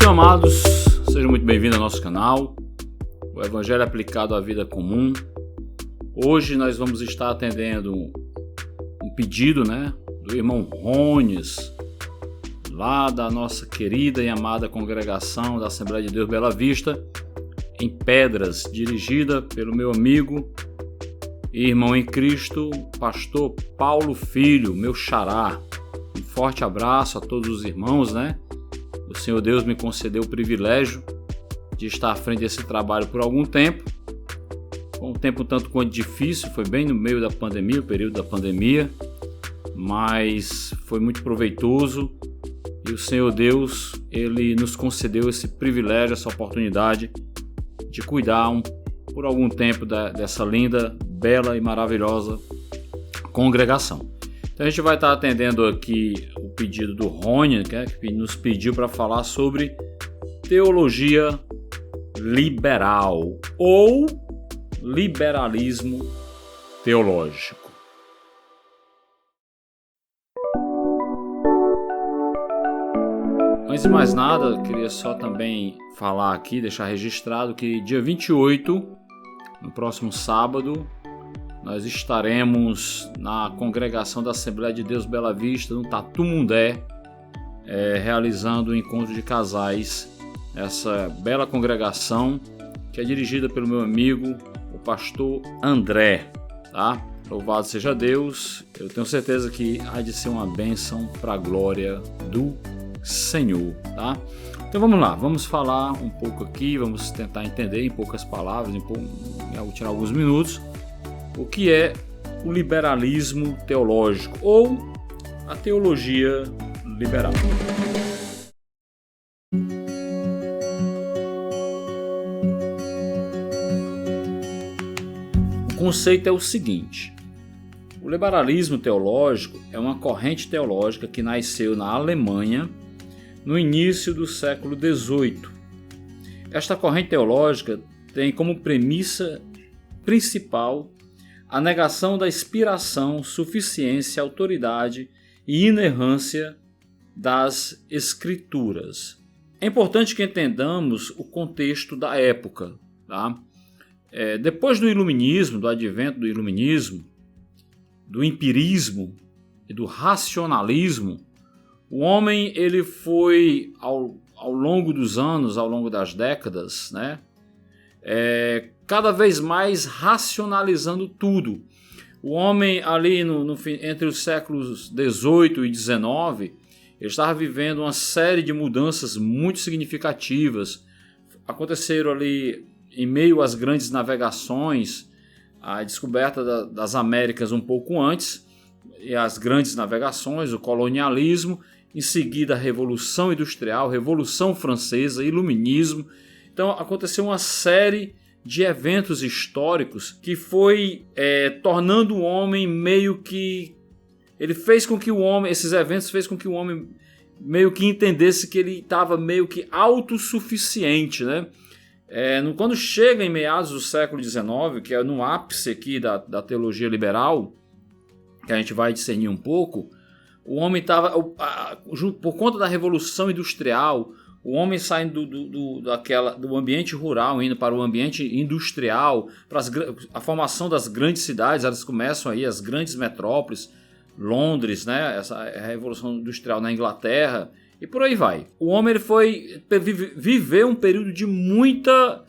Meus amados, sejam muito bem-vindos ao nosso canal, o Evangelho aplicado à vida comum. Hoje nós vamos estar atendendo um pedido, do irmão Rones, lá da nossa querida e amada congregação da Assembleia de Deus Bela Vista, em Pedras, dirigida pelo meu amigo e irmão em Cristo, pastor Paulo Filho, meu xará. Um forte abraço a todos os irmãos, O Senhor Deus me concedeu o privilégio de estar à frente desse trabalho por algum tempo. Foi um tempo tanto quanto difícil, foi bem no meio da pandemia, o período da pandemia, mas foi muito proveitoso e o Senhor Deus, Ele nos concedeu esse privilégio, essa oportunidade de cuidar por algum tempo dessa linda, bela e maravilhosa congregação. Então a gente vai estar atendendo aqui o pedido do Rony, que nos pediu para falar sobre teologia liberal ou liberalismo teológico. Antes de mais nada, eu queria só também falar aqui, deixar registrado que dia 28, no próximo sábado, nós estaremos na congregação da Assembleia de Deus Bela Vista, no Tatumundé, realizando um encontro de casais. Essa bela congregação que é dirigida pelo meu amigo, o pastor André, tá? Louvado seja Deus, eu tenho certeza que há de ser uma bênção para a glória do Senhor, tá? Então vamos lá, vamos falar um pouco aqui, vamos tentar entender em poucas palavras, vou tirar alguns minutos, o que é o liberalismo teológico ou a teologia liberal. O conceito é o seguinte: o liberalismo teológico é uma corrente teológica que nasceu na Alemanha no início do século XVIII. Esta corrente teológica tem como premissa principal a negação da inspiração, suficiência, autoridade e inerrância das Escrituras. É importante que entendamos o contexto da época, tá? Depois do Iluminismo, do advento do Iluminismo, do empirismo e do racionalismo, o homem ele foi, ao longo dos anos, ao longo das décadas, cada vez mais racionalizando tudo. O homem ali entre os séculos 18 e 19, ele estava vivendo uma série de mudanças muito significativas. Aconteceram ali em meio às grandes navegações, a descoberta das Américas um pouco antes, e as grandes navegações, o colonialismo, em seguida a Revolução Industrial, Revolução Francesa, Iluminismo. Então aconteceu uma série de eventos históricos que foi tornando o homem meio que... esses eventos fez com que o homem meio que entendesse que ele estava meio que autossuficiente, Quando chega em meados do século XIX, que é no ápice aqui da teologia liberal, que a gente vai discernir um pouco, o homem estava, por conta da Revolução Industrial, o homem saindo do ambiente rural, indo para o ambiente industrial, para a formação das grandes cidades, elas começam aí, as grandes metrópoles, Londres, essa Revolução Industrial na Inglaterra, e por aí vai. O homem ele foi viver um período de muito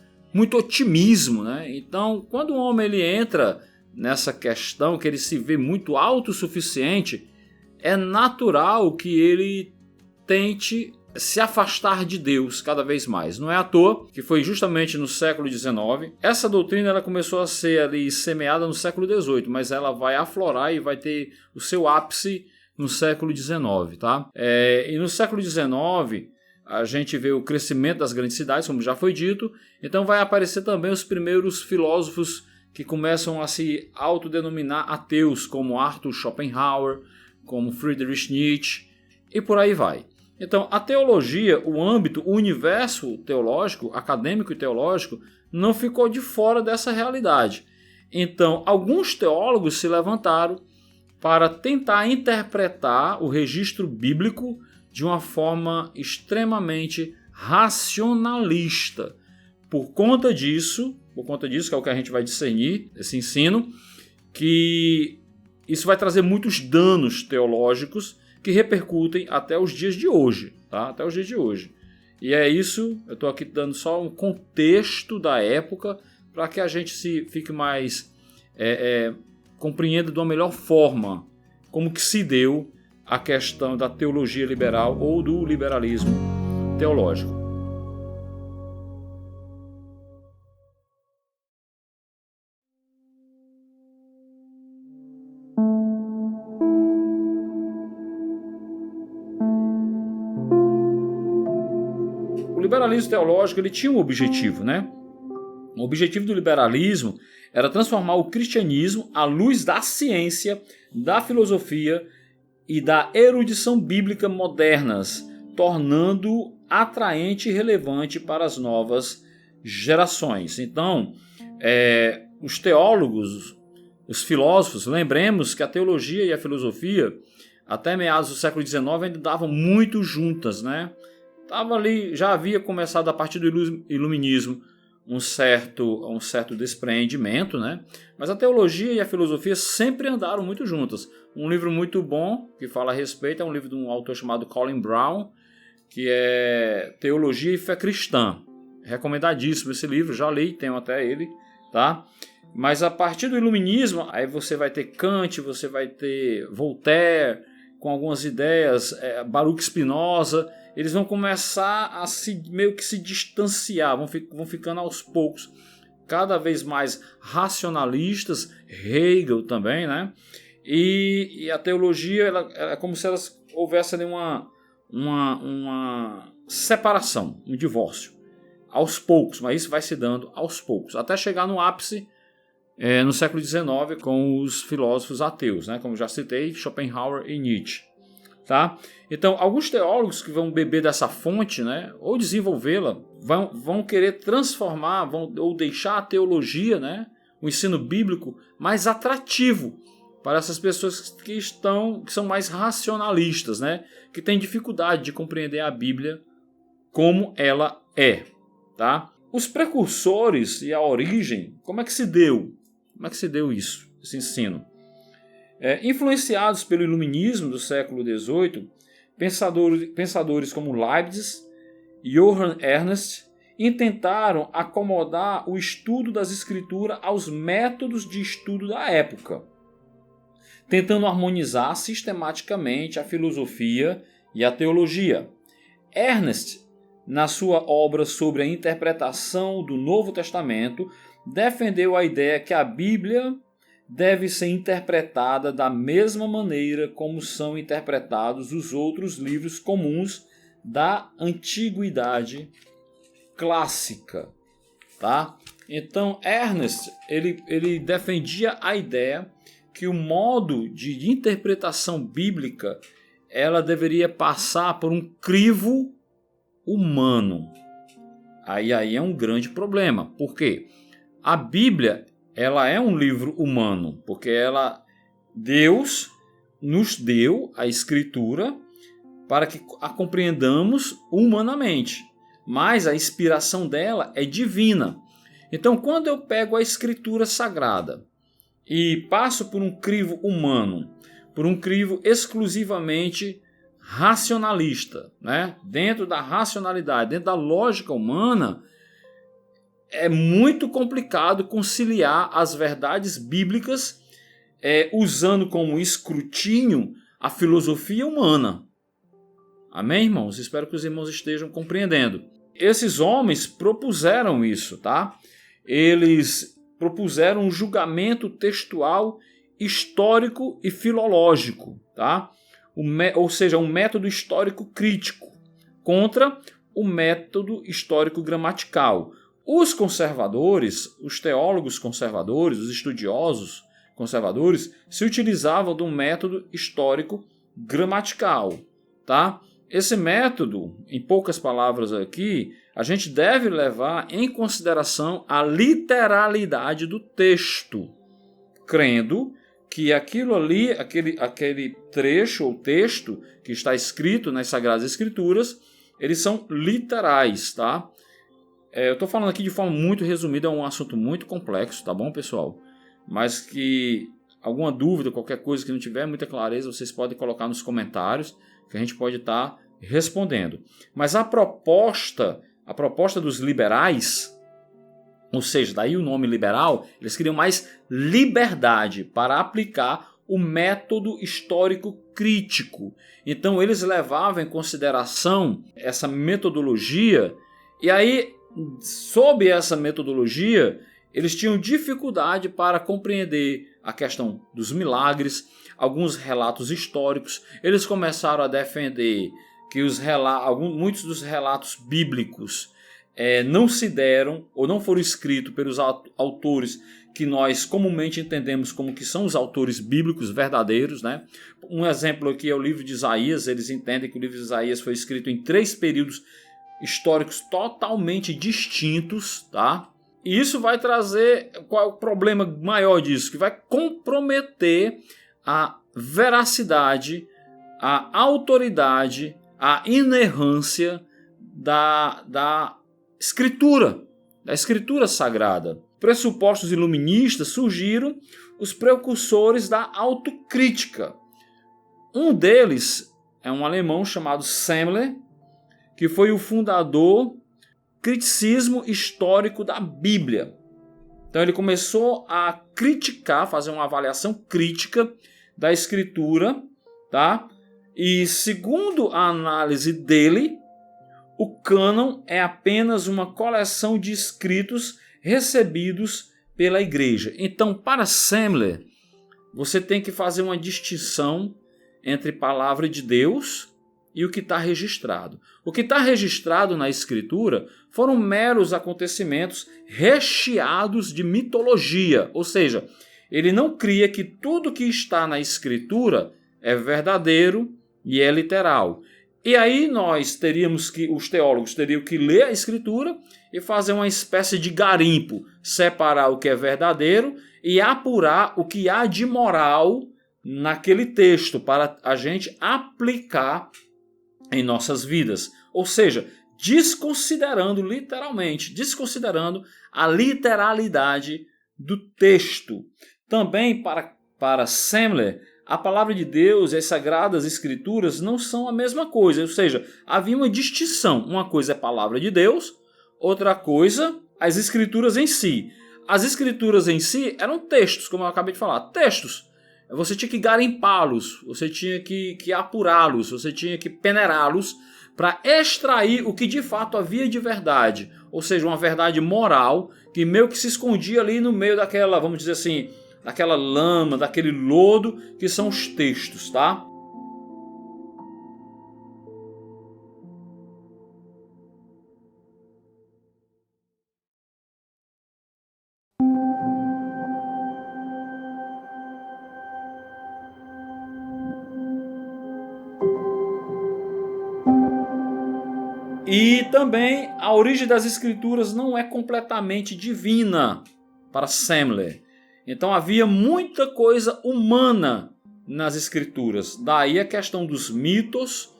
otimismo, Então, quando o homem ele entra nessa questão que ele se vê muito autossuficiente, é natural que ele tente se afastar de Deus cada vez mais. Não é à toa que foi justamente no século XIX. Essa doutrina ela começou a ser ali semeada no século XVIII, mas ela vai aflorar e vai ter o seu ápice no século XIX, tá? E no século XIX a gente vê o crescimento das grandes cidades, como já foi dito. Então vai aparecer também os primeiros filósofos que começam a se autodenominar ateus, como Arthur Schopenhauer, como Friedrich Nietzsche, e por aí vai. Então, a teologia, o âmbito, o universo teológico, acadêmico e teológico, não ficou de fora dessa realidade. Então, alguns teólogos se levantaram para tentar interpretar o registro bíblico de uma forma extremamente racionalista. Por conta disso, que é o que a gente vai discernir, esse ensino, que isso vai trazer muitos danos teológicos que repercutem até os dias de hoje, tá? Até os dias de hoje. E é isso, eu estou aqui dando só um contexto da época para que a gente fique mais compreenda de uma melhor forma como que se deu a questão da teologia liberal ou do liberalismo teológico. O liberalismo teológico ele tinha um objetivo, né? O objetivo do liberalismo era transformar o cristianismo à luz da ciência, da filosofia e da erudição bíblica modernas, tornando atraente e relevante para as novas gerações. Então, os teólogos, os filósofos, lembremos que a teologia e a filosofia, até meados do século XIX, ainda andavam muito juntas, né? Tava ali, já havia começado a partir do iluminismo um certo despreendimento, né? Mas a teologia e a filosofia sempre andaram muito juntas. Um livro muito bom que fala a respeito é um livro de um autor chamado Colin Brown, que é Teologia e Fé Cristã. Recomendadíssimo esse livro, já li, tenho até ele, tá? Mas a partir do iluminismo, aí você vai ter Kant, você vai ter Voltaire, com algumas ideias, Baruch Spinoza. Eles vão começar a meio que se distanciar, vão ficando aos poucos cada vez mais racionalistas, Hegel também, né? E a teologia é como se elas houvesse ali uma separação, um divórcio, aos poucos, mas isso vai se dando aos poucos, até chegar no ápice no século XIX com os filósofos ateus, né? Como já citei, Schopenhauer e Nietzsche. Tá? Então, alguns teólogos que vão beber dessa fonte, né, ou desenvolvê-la, vão querer transformar, ou deixar a teologia, né, o ensino bíblico, mais atrativo para essas pessoas que são mais racionalistas, né, que têm dificuldade de compreender a Bíblia como ela é. Tá? Os precursores e a origem, como é que se deu? Como é que se deu isso, esse ensino? Influenciados pelo iluminismo do século XVIII, pensadores como Leibniz e Johann Ernst intentaram acomodar o estudo das escrituras aos métodos de estudo da época, tentando harmonizar sistematicamente a filosofia e a teologia. Ernst, na sua obra sobre a interpretação do Novo Testamento, defendeu a ideia que a Bíblia deve ser interpretada da mesma maneira como são interpretados os outros livros comuns da Antiguidade Clássica. Tá? Então, Ernst ele defendia a ideia que o modo de interpretação bíblica ela deveria passar por um crivo humano. Aí é um grande problema. Por quê? A Bíblia ela é um livro humano, porque Deus nos deu a Escritura para que a compreendamos humanamente, mas a inspiração dela é divina. Então, quando eu pego a Escritura Sagrada e passo por um crivo humano, por um crivo exclusivamente racionalista, né? Dentro da racionalidade, dentro da lógica humana, é muito complicado conciliar as verdades bíblicas usando como escrutínio a filosofia humana. Amém, irmãos? Espero que os irmãos estejam compreendendo. Esses homens propuseram isso, tá? Eles propuseram um julgamento textual, histórico e filológico, tá? Ou seja, um método histórico crítico contra o método histórico gramatical. Os conservadores, os teólogos conservadores, os estudiosos conservadores, se utilizavam de um método histórico gramatical, tá? Esse método, em poucas palavras aqui, a gente deve levar em consideração a literalidade do texto, crendo que aquilo ali, aquele trecho ou texto que está escrito nas Sagradas Escrituras, eles são literais, tá? Eu estou falando aqui de forma muito resumida, é um assunto muito complexo, tá bom, pessoal? Mas que alguma dúvida, qualquer coisa que não tiver muita clareza, vocês podem colocar nos comentários, que a gente pode estar respondendo. Mas a proposta dos liberais, ou seja, daí o nome liberal, eles queriam mais liberdade para aplicar o método histórico crítico. Então eles levavam em consideração essa metodologia, e aí, sob essa metodologia, eles tinham dificuldade para compreender a questão dos milagres, alguns relatos históricos. Eles começaram a defender que muitos dos relatos bíblicos não se deram ou não foram escritos pelos autores que nós comumente entendemos como que são os autores bíblicos verdadeiros, né? Um exemplo aqui é o livro de Isaías. Eles entendem que o livro de Isaías foi escrito em 3 períodos históricos totalmente distintos, tá? E isso vai trazer, qual é o problema maior disso? Que vai comprometer a veracidade, a autoridade, a inerrância da escritura sagrada. Pressupostos iluministas surgiram os precursores da autocrítica. Um deles é um alemão chamado Semler, que foi o fundador criticismo histórico da Bíblia. Então ele começou a criticar, fazer uma avaliação crítica da escritura, tá? E segundo a análise dele, o cânon é apenas uma coleção de escritos recebidos pela igreja. Então, para Semler, você tem que fazer uma distinção entre palavra de Deus e o que está registrado. O que está registrado na escritura foram meros acontecimentos recheados de mitologia, ou seja, ele não cria que tudo que está na escritura é verdadeiro e é literal. E aí os teólogos teriam que ler a escritura e fazer uma espécie de garimpo, separar o que é verdadeiro e apurar o que há de moral naquele texto para a gente aplicar em nossas vidas. Ou seja, desconsiderando a literalidade do texto. Também para Semler, a palavra de Deus e as sagradas escrituras não são a mesma coisa. Ou seja, havia uma distinção. Uma coisa é a palavra de Deus, outra coisa, as escrituras em si. As escrituras em si eram textos, como eu acabei de falar. Textos. Você tinha que garimpá-los, você tinha que apurá-los, você tinha que peneirá-los para extrair o que de fato havia de verdade. Ou seja, uma verdade moral que meio que se escondia ali no meio daquela, vamos dizer assim, daquela lama, daquele lodo que são os textos, tá? E também a origem das escrituras não é completamente divina para Semler. Então havia muita coisa humana nas escrituras. Daí a questão dos mitos,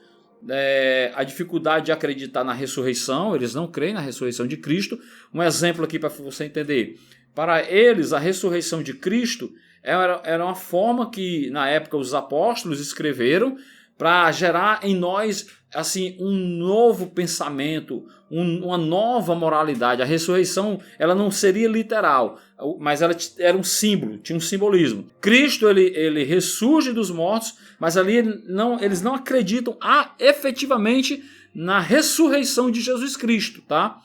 a dificuldade de acreditar na ressurreição. Eles não creem na ressurreição de Cristo. Um exemplo aqui para você entender. Para eles, a ressurreição de Cristo era uma forma que, na época, os apóstolos escreveram para gerar em nós assim um novo pensamento, uma nova moralidade. A ressurreição ela não seria literal, mas ela era um símbolo, tinha um simbolismo. Cristo ele ressurge dos mortos, mas ali eles não acreditam efetivamente na ressurreição de Jesus Cristo, tá?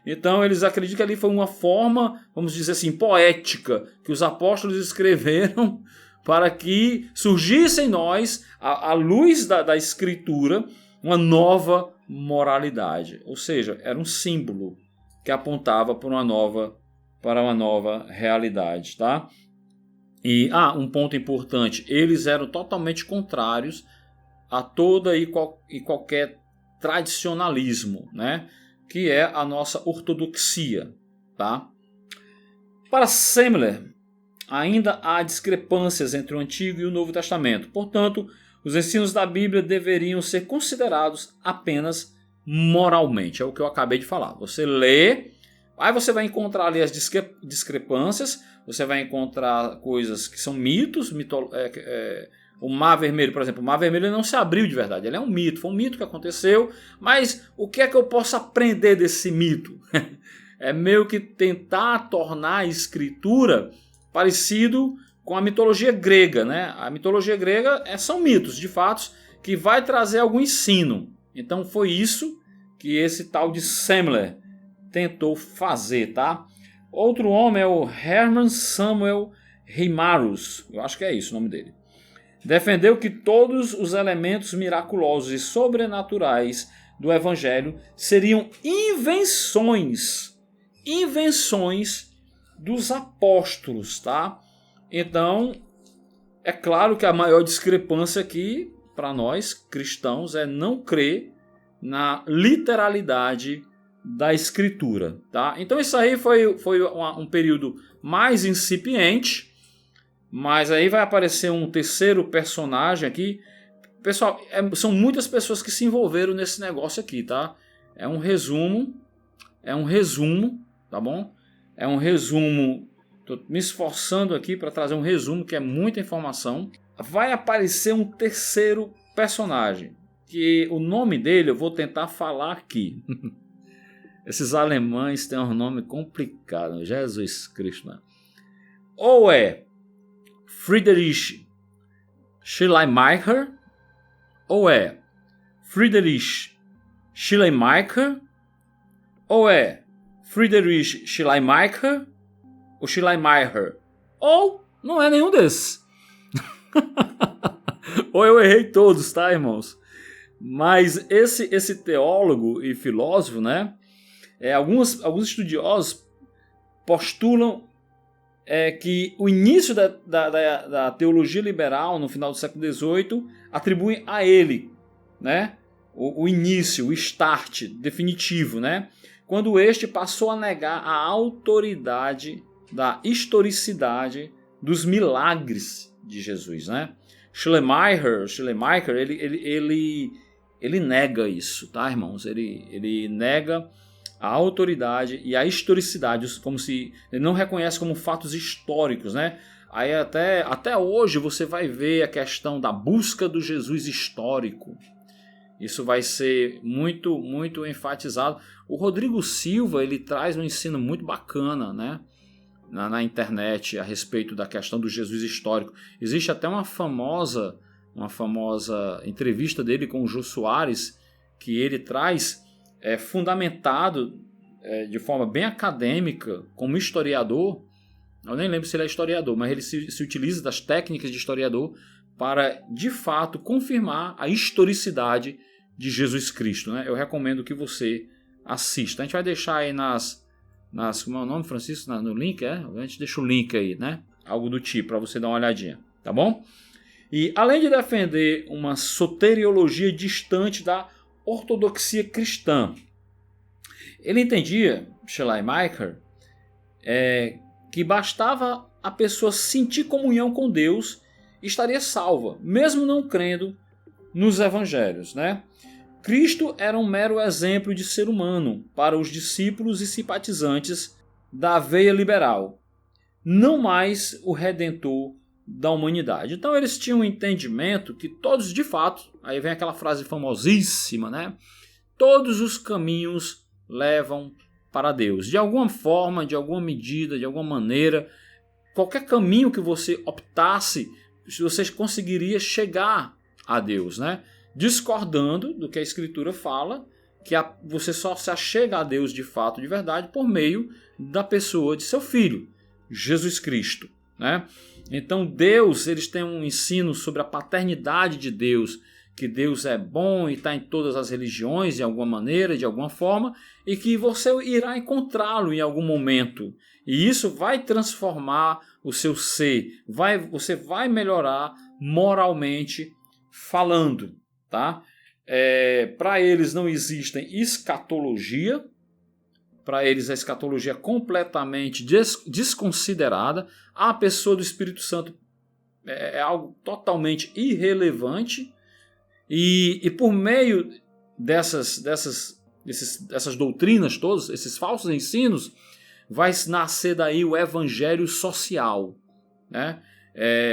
Então eles acreditam que ali foi uma forma, vamos dizer assim, poética, que os apóstolos escreveram para que surgisse em nós, à luz da Escritura, uma nova moralidade. Ou seja, era um símbolo que apontava para uma nova realidade. Tá? E um ponto importante, eles eram totalmente contrários a toda e qualquer tradicionalismo, né? Que é a nossa ortodoxia. Tá? Para Semler, ainda há discrepâncias entre o Antigo e o Novo Testamento. Portanto, os ensinos da Bíblia deveriam ser considerados apenas moralmente. É o que eu acabei de falar. Você lê, aí você vai encontrar ali as discrepâncias, você vai encontrar coisas que são mitos, o Mar Vermelho, por exemplo. O Mar Vermelho não se abriu de verdade, ele é um mito, foi um mito que aconteceu, mas o que é que eu posso aprender desse mito? É meio que tentar tornar a escritura parecido com a mitologia grega, né? A mitologia grega são mitos, de fatos, que vai trazer algum ensino. Então foi isso que esse tal de Semler tentou fazer, tá? Outro homem é o Hermann Samuel Reimarus, eu acho que é isso o nome dele. Defendeu que todos os elementos miraculosos e sobrenaturais do Evangelho seriam invenções dos apóstolos, tá? Então, é claro que a maior discrepância aqui, para nós cristãos, é não crer na literalidade da Escritura, tá? Então isso aí foi um período mais incipiente, mas aí vai aparecer um terceiro personagem aqui. Pessoal, são muitas pessoas que se envolveram nesse negócio aqui, tá? É um resumo, tá bom? É um resumo, estou me esforçando aqui para trazer um resumo, que é muita informação. Vai aparecer um terceiro personagem, que o nome dele eu vou tentar falar aqui. Esses alemães têm um nome complicado, Jesus Cristo, né? Ou é Friedrich Schleiermacher, ou é Friedrich Schleiermacher, ou é Friedrich Schleiermacher, ou Schleiermacher, ou não é nenhum desses. Ou eu errei todos, tá, irmãos? Mas esse teólogo e filósofo, né? Alguns estudiosos postulam que o início da teologia liberal no final do século XVIII atribuem a ele, né? O início, o start definitivo, né? Quando este passou a negar a autoridade da historicidade dos milagres de Jesus, né? Schleiermacher, ele nega isso, tá, irmãos? Ele nega a autoridade e a historicidade, como se ele não reconhece como fatos históricos, né? Aí até hoje você vai ver a questão da busca do Jesus histórico. Isso vai ser muito, muito enfatizado. O Rodrigo Silva, ele traz um ensino muito bacana, né? Na internet a respeito da questão do Jesus histórico. Existe até uma famosa entrevista dele com o Jô Soares, que ele traz fundamentado de forma bem acadêmica, como historiador. Eu nem lembro se ele é historiador, mas ele se utiliza das técnicas de historiador para, de fato, confirmar a historicidade de Jesus Cristo, né? Eu recomendo que você assista. A gente vai deixar aí como é o nome, Francisco? No link, A gente deixa o link aí, né? Algo do tipo, para você dar uma olhadinha, tá bom? E além de defender uma soteriologia distante da ortodoxia cristã, ele entendia, Schleiermacher, que bastava a pessoa sentir comunhão com Deus e estaria salva, mesmo não crendo nos evangelhos, né? Cristo era um mero exemplo de ser humano para os discípulos e simpatizantes da veia liberal, não mais o redentor da humanidade. Então eles tinham um entendimento que todos, de fato, aí vem aquela frase famosíssima, né? Todos os caminhos levam para Deus. De alguma forma, de alguma medida, de alguma maneira, qualquer caminho que você optasse, você conseguiria chegar a Deus, né? Discordando do que a Escritura fala, que você só se achega a Deus de fato, de verdade, por meio da pessoa de seu Filho, Jesus Cristo, né? Então Deus, eles têm um ensino sobre a paternidade de Deus, que Deus é bom e está em todas as religiões, de alguma maneira, de alguma forma, e que você irá encontrá-lo em algum momento. E isso vai transformar o seu ser, você vai melhorar moralmente falando, tá? Para eles não existem escatologia, para eles a escatologia é completamente desconsiderada, a pessoa do Espírito Santo é algo totalmente irrelevante, e por meio dessas doutrinas todas, esses falsos ensinos, vai nascer daí o evangelho social, né?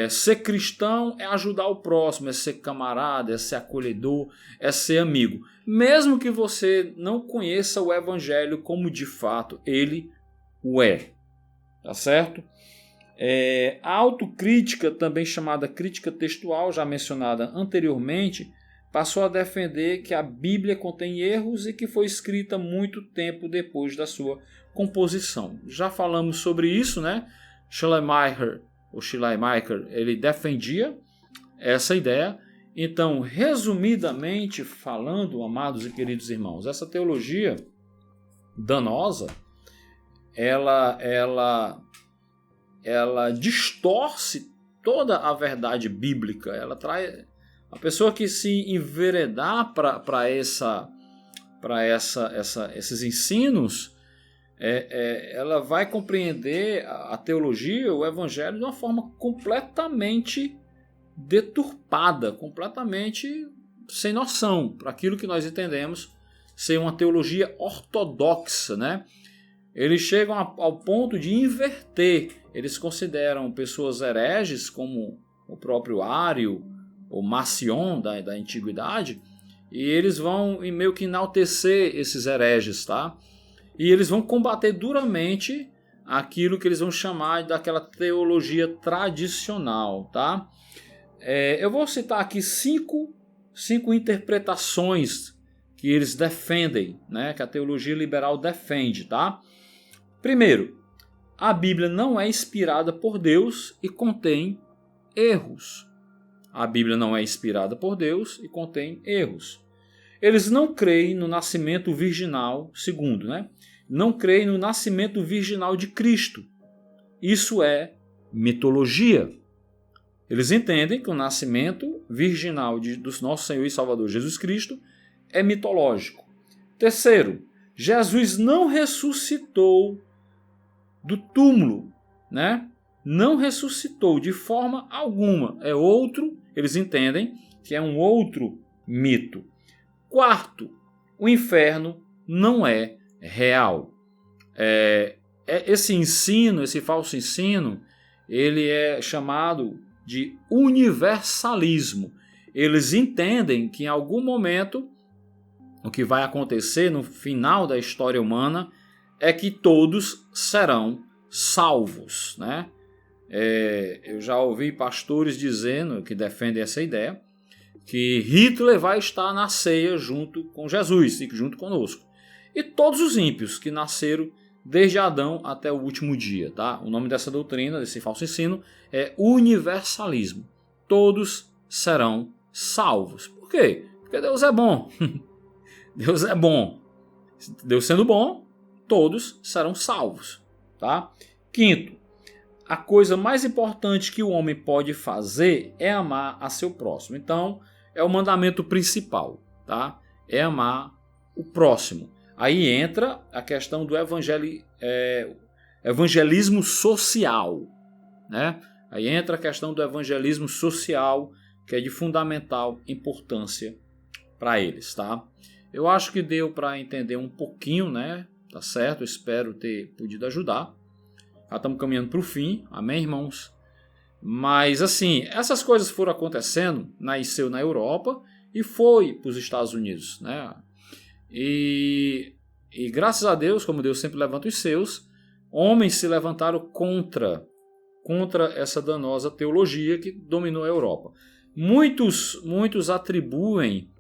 Ser cristão é ajudar o próximo, é ser camarada, é ser acolhedor, é ser amigo. Mesmo que você não conheça o evangelho como de fato ele o é. Tá certo? A autocrítica, também chamada crítica textual, já mencionada anteriormente, passou a defender que a Bíblia contém erros e que foi escrita muito tempo depois da sua composição. Já falamos sobre isso, né? Schleiermacher, ele defendia essa ideia. Então, resumidamente falando, amados e queridos irmãos, essa teologia danosa, ela distorce toda a verdade bíblica. Ela traz a pessoa que se enveredar para esses ensinos, ela vai compreender a teologia, o evangelho, de uma forma completamente deturpada, completamente sem noção, para aquilo que nós entendemos ser uma teologia ortodoxa, né? Eles chegam ao ponto de inverter. Eles consideram pessoas hereges, como o próprio Ário, ou Marcion da antiguidade, e eles vão meio que enaltecer esses hereges, tá? E eles vão combater duramente aquilo que eles vão chamar daquela teologia tradicional, tá? Eu vou citar aqui cinco interpretações que eles defendem, né? Que a teologia liberal defende, tá? Primeiro, a Bíblia não é inspirada por Deus e contém erros. A Bíblia não é inspirada por Deus e contém erros. Eles não creem no nascimento virginal, segundo, né? Não creem no nascimento virginal de Cristo. Isso é mitologia. Eles entendem que o nascimento virginal do nosso Senhor e Salvador Jesus Cristo é mitológico. Terceiro, Jesus não ressuscitou do túmulo, né? Não ressuscitou de forma alguma. É outro, eles entendem que é um outro mito. Quarto, o inferno não é real. Esse ensino, esse falso ensino, ele é chamado de universalismo. Eles entendem que em algum momento o que vai acontecer no final da história humana é que todos serão salvos, né? Eu já ouvi pastores dizendo, que defendem essa ideia, que Hitler vai estar na ceia junto com Jesus e junto conosco. E todos os ímpios que nasceram desde Adão até o último dia, tá? O nome dessa doutrina, desse falso ensino, é universalismo. Todos serão salvos. Por quê? Porque Deus é bom. Deus é bom. Deus sendo bom, todos serão salvos, tá? Quinto, a coisa mais importante que o homem pode fazer é amar a seu próximo. Então, é o mandamento principal, tá? É amar o próximo. Aí entra a questão do evangelismo social, né? Aí entra a questão do evangelismo social, que é de fundamental importância para eles, tá? Eu acho que deu para entender um pouquinho, né? Tá certo? Eu espero ter podido ajudar. Já estamos caminhando para o fim, amém, irmãos? Mas assim, essas coisas foram acontecendo, nasceu na Europa e foi para os Estados Unidos, né? E graças a Deus, como Deus sempre levanta os seus, homens se levantaram contra essa danosa teologia que dominou a Europa. Muitos atribuem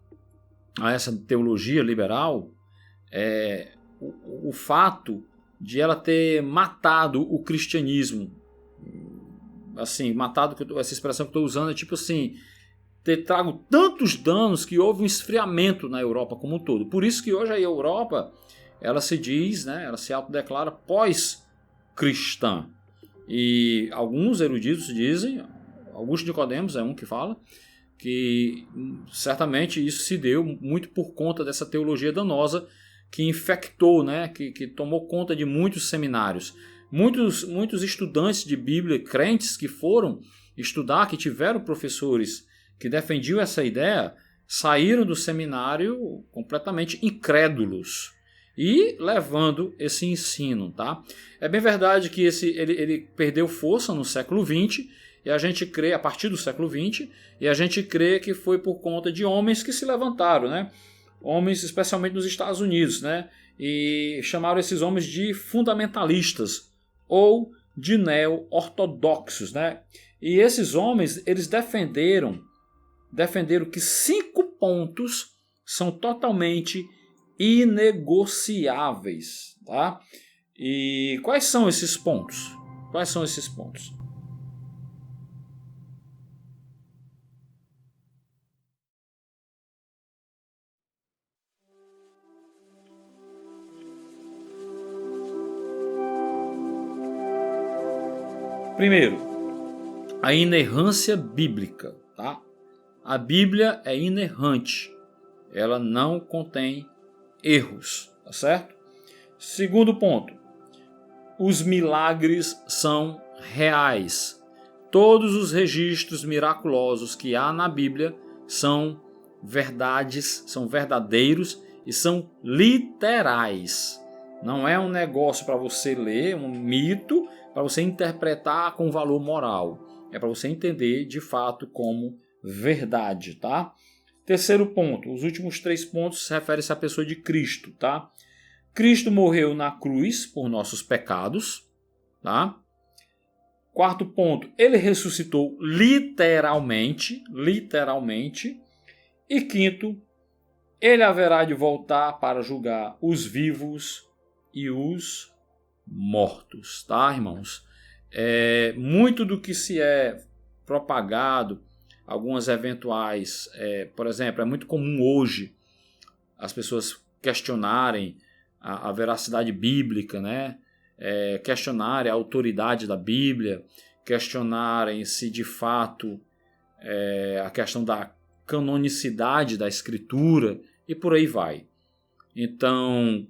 a essa teologia liberal o fato de ela ter matado o cristianismo. Assim, matado, essa expressão que eu estou usando é tipo assim, ter trago tantos danos que houve um esfriamento na Europa como um todo. Por isso que hoje a Europa, ela se diz, né, ela se autodeclara pós-cristã. E alguns eruditos dizem, Augusto Nicodemos é um que fala, que certamente isso se deu muito por conta dessa teologia danosa que infectou, né, que tomou conta de muitos seminários. Muitos estudantes de Bíblia, crentes que foram estudar, que tiveram professores que defendiam essa ideia, saíram do seminário completamente incrédulos e levando esse ensino, tá? É bem verdade que ele perdeu força no século XX, e a gente crê, a partir do século XX, e a gente crê que foi por conta de homens que se levantaram, né? Homens, especialmente nos Estados Unidos, né? E chamaram esses homens de fundamentalistas ou de neo-ortodoxos, né? E esses homens, eles defenderam que 5 pontos são totalmente inegociáveis, tá? E quais são esses pontos? Quais são esses pontos? Primeiro, a inerrância bíblica, tá? A Bíblia é inerrante. Ela não contém erros, tá certo? Segundo ponto, os milagres são reais. Todos os registros miraculosos que há na Bíblia são verdades, são verdadeiros e são literais. Não é um negócio para você ler, um mito, para você interpretar com valor moral. É para você entender de fato como verdade, tá? Terceiro ponto, os últimos 3 pontos se referem-se à pessoa de Cristo, tá? Cristo morreu na cruz por nossos pecados, tá? Quarto ponto, ele ressuscitou literalmente. E quinto, ele haverá de voltar para julgar os vivos e os mortos, tá, irmãos? Muito do que se é propagado, algumas eventuais, por exemplo, é muito comum hoje as pessoas questionarem a veracidade bíblica, né? Questionarem a autoridade da Bíblia, questionarem se de fato a questão da canonicidade da Escritura e por aí vai. Então,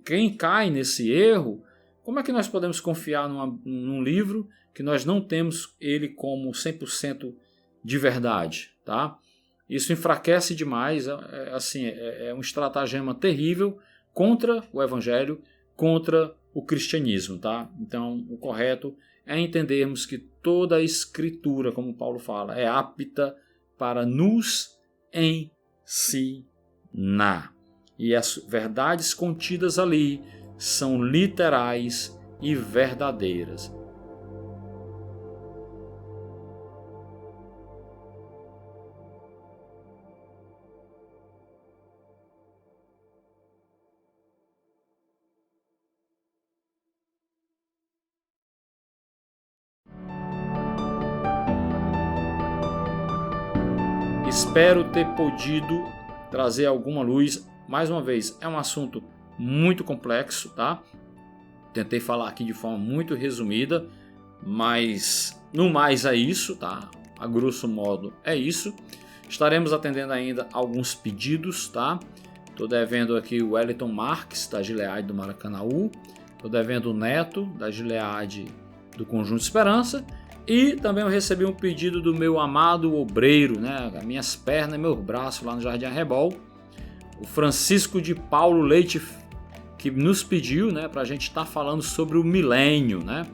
quem cai nesse erro, como é que nós podemos confiar num livro que nós não temos ele como 100% de verdade, tá? Isso enfraquece demais, é um estratagema terrível contra o Evangelho, contra o cristianismo, tá? Então, o correto é entendermos que toda a Escritura, como Paulo fala, é apta para nos ensinar. E as verdades contidas ali são literais e verdadeiras. Espero ter podido trazer alguma luz. Mais uma vez, é um assunto muito complexo, tá? Tentei falar aqui de forma muito resumida, mas no mais é isso, tá? A grosso modo é isso. Estaremos atendendo ainda alguns pedidos, tá? Estou devendo aqui o Wellington Marques, da Gilead do Maracanaú. Estou devendo o Neto, da Gilead do Conjunto Esperança. E também eu recebi um pedido do meu amado obreiro, né? Minhas pernas e meus braços lá no Jardim Arrebol. O Francisco de Paulo Leite, que nos pediu, né, para a gente estar falando sobre o milênio, né?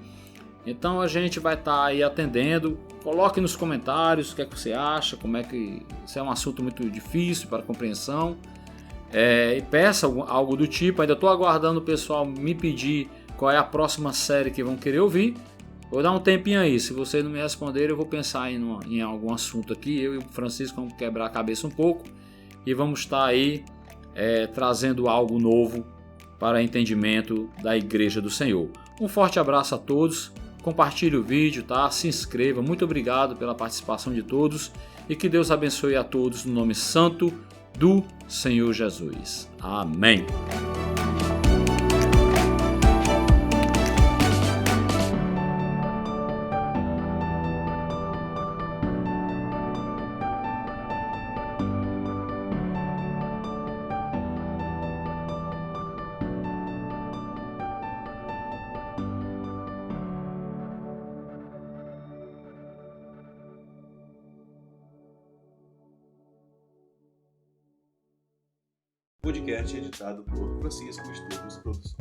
Então a gente vai estar aí atendendo. Coloque nos comentários o que é que você acha, como é que isso é um assunto muito difícil para compreensão. E peça algo do tipo. Ainda estou aguardando o pessoal me pedir qual é a próxima série que vão querer ouvir. Vou dar um tempinho aí. Se vocês não me responderem, eu vou pensar em algum assunto aqui. Eu e o Francisco vamos quebrar a cabeça um pouco e vamos estar aí trazendo algo novo para entendimento da Igreja do Senhor. Um forte abraço a todos. Compartilhe o vídeo, tá? Se inscreva. Muito obrigado pela participação de todos e que Deus abençoe a todos no nome santo do Senhor Jesus. Amém. Podcast editado por Francisco Estudos Produções.